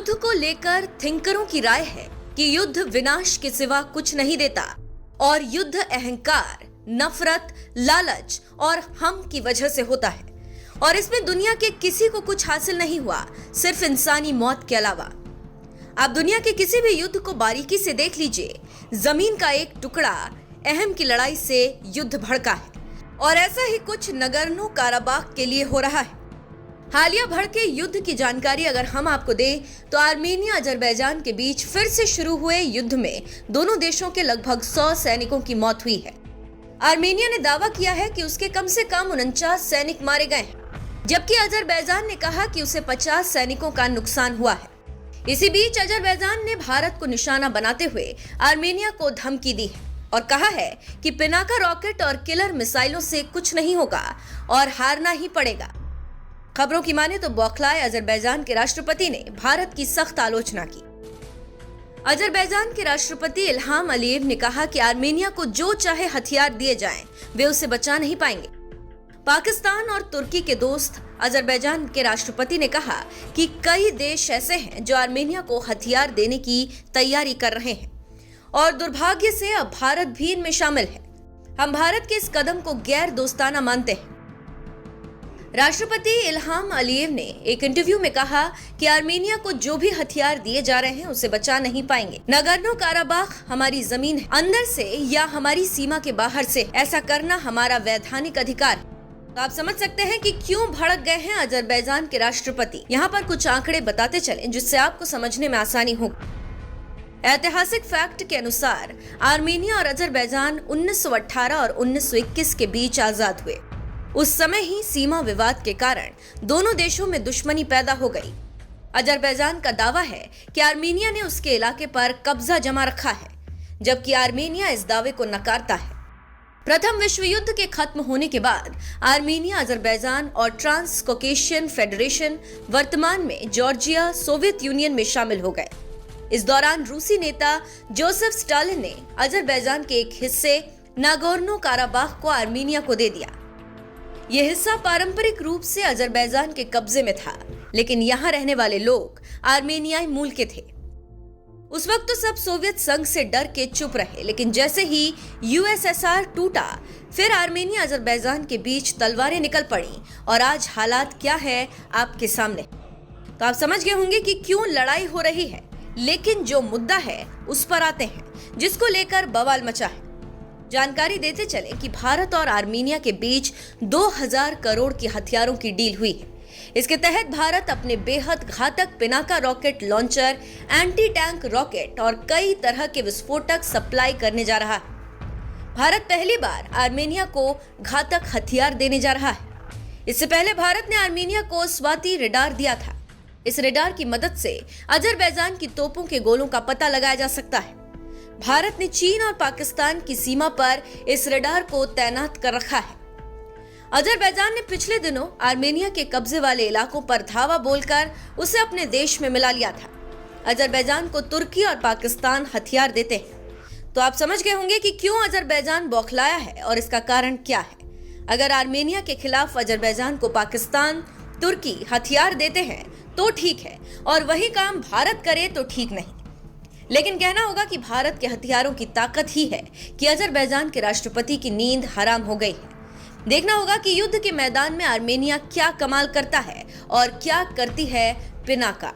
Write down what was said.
युद्ध को लेकर थिंकरों की राय है कि युद्ध विनाश के सिवा कुछ नहीं देता और युद्ध अहंकार, नफरत, लालच और हम की वजह से होता है और इसमें दुनिया के किसी को कुछ हासिल नहीं हुआ, सिर्फ इंसानी मौत के अलावा। आप दुनिया के किसी भी युद्ध को बारीकी से देख लीजिए, जमीन का एक टुकड़ा अहम की लड़ाई से युद्ध भड़का है और ऐसा ही कुछ नगोर्नो काराबाख के लिए हो रहा है। हालिया भड़के युद्ध की जानकारी अगर हम आपको दें तो आर्मेनिया अजरबैजान के बीच फिर से शुरू हुए युद्ध में दोनों देशों के लगभग 100 सैनिकों की मौत हुई है। आर्मेनिया ने दावा किया है कि उसके कम से कम 49 सैनिक मारे गए हैं, जबकि अजरबैजान ने कहा कि उसे 50 सैनिकों का नुकसान हुआ है। इसी बीच अजरबैजान ने भारत को निशाना बनाते हुए आर्मेनिया को धमकी दी है और कहा है कि पिनाका रॉकेट और किलर मिसाइलों से कुछ नहीं होगा और हारना ही पड़ेगा। खबरों की माने तो बौखलाए अजरबैजान के राष्ट्रपति ने भारत की सख्त आलोचना की। अजरबैजान के राष्ट्रपति इल्हाम अलीयेव ने कहा कि आर्मेनिया को जो चाहे हथियार दिए जाएं, वे उसे बचा नहीं पाएंगे। पाकिस्तान और तुर्की के दोस्त अजरबैजान के राष्ट्रपति ने कहा कि कई देश ऐसे हैं जो आर्मेनिया को हथियार देने की तैयारी कर रहे हैं और दुर्भाग्य से अब भारत भी इनमें शामिल है। हम भारत के इस कदम को गैर दोस्ताना मानते हैं। राष्ट्रपति इल्हाम अलीयेव ने एक इंटरव्यू में कहा कि आर्मेनिया को जो भी हथियार दिए जा रहे हैं उसे बचा नहीं पाएंगे। नगोर्नो काराबाख हमारी जमीन है, अंदर से या हमारी सीमा के बाहर से ऐसा करना हमारा वैधानिक अधिकार है। तो आप समझ सकते हैं कि क्यों भड़क गए हैं अजरबैजान के राष्ट्रपति। यहाँ पर कुछ आंकड़े बताते चलें जिससे आपको समझने में आसानी होगी। ऐतिहासिक फैक्ट के अनुसार आर्मेनिया और अजरबैजान 1918 और 1921 के बीच आजाद हुए। उस समय ही सीमा विवाद के कारण दोनों देशों में दुश्मनी पैदा हो गई। अजरबैजान का दावा है कि आर्मेनिया ने उसके इलाके पर कब्जा जमा रखा है, जबकि आर्मेनिया इस दावे को नकारता है। प्रथम विश्व युद्ध के खत्म होने के बाद आर्मेनिया, अजरबैजान और ट्रांस कॉकेशियन फेडरेशन वर्तमान में जॉर्जिया सोवियत यूनियन में शामिल हो गए। इस दौरान रूसी नेता जोसेफ स्टालिन ने अजरबैजान के एक हिस्से नागोर्नो काराबाख को आर्मेनिया को दे दिया। यह हिस्सा पारंपरिक रूप से अजरबैजान के कब्जे में था, लेकिन यहाँ रहने वाले लोग आर्मेनियाई मूल के थे। उस वक्त तो सब सोवियत संघ से डर के चुप रहे, लेकिन जैसे ही यूएसएसआर टूटा, फिर आर्मेनिया अजरबैजान के बीच तलवारें निकल पड़ी और आज हालात क्या है आपके सामने। तो आप समझ गए होंगे कि क्यों लड़ाई हो रही है, लेकिन जो मुद्दा है उस पर आते हैं, जिसको लेकर बवाल मचा है। जानकारी देते चले कि भारत और आर्मेनिया के बीच 2000 करोड़ की हथियारों की डील हुई है। इसके तहत भारत अपने बेहद घातक Pinaka rocket launcher, anti tank rocket और कई तरह के विस्फोटक सप्लाई करने जा रहा है। भारत पहली बार आर्मेनिया को घातक हथियार देने जा रहा है। इससे पहले भारत ने आर्मेनिया को स्वाति रेडार दिया था। इस रेडार की मदद से अजरबैजान की तोपों के गोलों का पता लगाया जा सकता है। भारत ने चीन और पाकिस्तान की सीमा पर इस रेडार को तैनात कर रखा है। अजरबैजान ने पिछले दिनों आर्मेनिया के कब्जे वाले इलाकों पर धावा बोलकर उसे अपने देश में मिला लिया था। अजरबैजान को तुर्की और पाकिस्तान हथियार देते हैं। तो आप समझ गए होंगे कि क्यों अजरबैजान बौखलाया है और इसका कारण क्या है। अगर आर्मेनिया के खिलाफ अजरबैजान को पाकिस्तान, तुर्की हथियार देते हैं तो ठीक है और वही काम भारत करे तो ठीक नहीं। लेकिन कहना होगा कि भारत के हथियारों की ताकत ही है कि अजरबैजान के राष्ट्रपति की नींद हराम हो गई है। देखना होगा कि युद्ध के मैदान में आर्मेनिया क्या कमाल करता है और क्या करती है पिनाका।